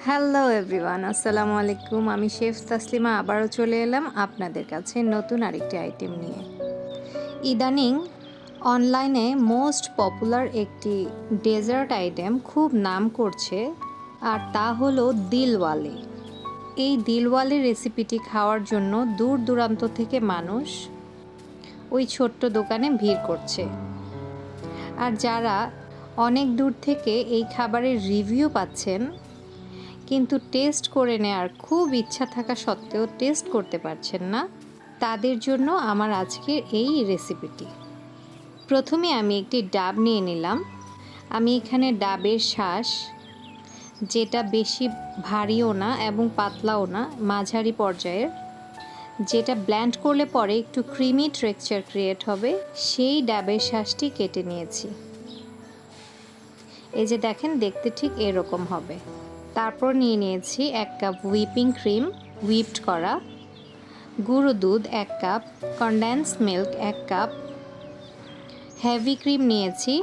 Hello everyone, আসসালামু আলাইকুম। আমি শেফ তাসলিমা আবারও চলে এলাম আপনাদের কাছে নতুন আরেকটি আইটেম নিয়ে। ইদানিং অনলাইনে মোস্ট পপুলার একটি ডেজার্ট আইটেম খুব নাম করছে, আর তা হলো দিলওয়ালে। এই দিলওয়ালে রেসিপিটি খাওয়ার জন্য দূর দূরান্ত থেকে মানুষ ওই ছোট্ট দোকানে ভিড় করছে। আর যারা অনেক দূর থেকে এই খাবারের রিভিউ পাচ্ছেন কিন্তু টেস্ট করে নেওয়ার খুব ইচ্ছা থাকা সত্ত্বেও টেস্ট করতে পারছেন না, তাদের জন্য আমার আজকের এই রেসিপিটি। প্রথমে আমি একটি ডাব নিয়ে নিলাম। আমি এখানে ডাবের শাঁস, যেটা বেশি ভারীও না এবং পাতলাও না, মাঝারি পর্যায়ের, যেটা ব্লেন্ড করলে পরে একটু ক্রিমি টেক্সচার ক্রিয়েট হবে, সেই ডাবের শাঁসটি কেটে নিয়েছি। এই যে দেখেন, দেখতে ঠিক এরকম হবে। তারপর নিয়ে নিয়েছি 1 কাপ হুইপিং ক্রিম, হুইপড করা, গুঁড়ো দুধ 1 cup, condensed milk 1 cup, heavy cream নিয়েছি।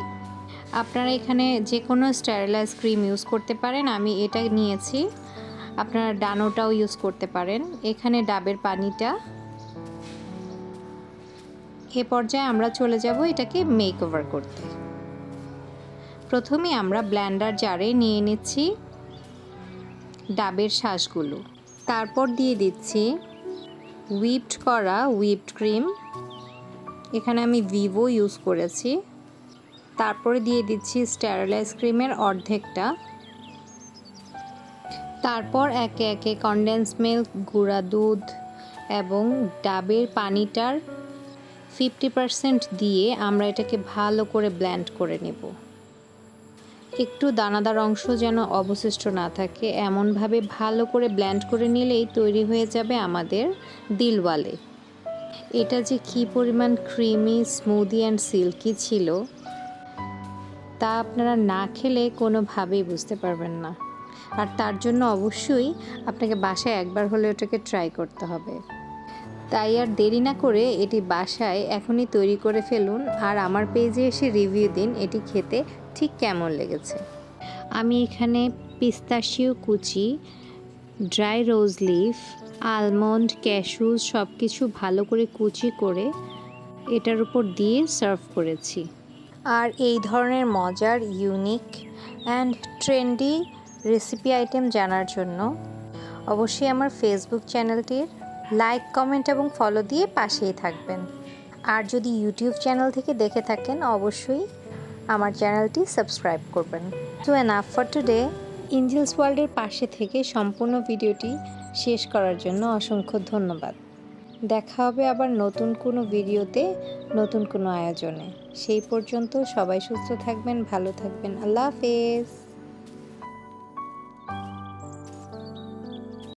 আপনারা এখানে যে কোনো স্টেরিলাইজ ক্রিম ইউজ করতে পারেন, আমি এটা নিয়েছি। আপনারা ডানোটাও ইউজ করতে পারেন। এখানে ডাবের পানিটা। এ পর্যায়ে আমরা চলে যাব এটাকে মেক ওভার করতে। প্রথমে আমরা ব্লেন্ডার জারে নিয়ে নিচ্ছি ডাবের শাঁসগুলো। তারপর দিয়ে দিচ্ছি হুইপড করা হুইপড ক্রিম, এখানে আমি ভিভো ইউজ করেছি। তারপরে দিয়ে দিচ্ছি স্টেরিলাইজ ক্রিমের অর্ধেকটা। তারপর একে একে কনডেন্স মিল্ক, গুঁড়া দুধ এবং ডাবের পানিটার 50% দিয়ে আমরা এটাকে ভালো করে ব্লেন্ড করে নেব। একটু দানাদার অংশ যেন অবশিষ্ট না থাকে, এমনভাবে ভালো করে ব্লেন্ড করে নিলেই তৈরি হয়ে যাবে আমাদের দিলওয়ালে। এটা যে কী পরিমাণ ক্রিমি, স্মুদি অ্যান্ড সিল্কি ছিল, তা আপনারা না খেলে কোনোভাবেই বুঝতে পারবেন না। আর তার জন্য অবশ্যই আপনাকে বাসায় একবার হলে ওটাকে ট্রাই করতে হবে। তাই আর দেরি না করে এটি বাসায় এখনই তৈরি করে ফেলুন, আর আমার পেজে এসে রিভিউ দিন এটি খেতে ঠিক কেমন লেগেছে। আমি এখানে পিস্তাশিও কুচি, ড্রাই রোজ লিফ, আলমন্ড, ক্যাশু সব কিছু ভালো করে কুচি করে এটার উপর দিয়ে সার্ভ করেছি। আর এই ধরনের মজার, unique and trendy recipe item জানার জন্য অবশ্যই আমার ফেসবুক চ্যানেলটির লাইক, কমেন্ট এবং ফলো দিয়ে পাশেই থাকবেন। আর যদি ইউটিউব চ্যানেল থেকে দেখে থাকেন, অবশ্যই আমার চ্যানেলটি সাবস্ক্রাইব করবেন। So enough for today. Angels ওয়ার্ল্ডের পাশে থেকে সম্পূর্ণ ভিডিওটি শেষ করার জন্য অসংখ্য ধন্যবাদ। দেখা হবে আবার নতুন কোনো ভিডিওতে, নতুন কোনো আয়োজনে। সেই পর্যন্ত সবাই সুস্থ থাকবেন, ভালো থাকবেন। আল্লাহ হাফেজ।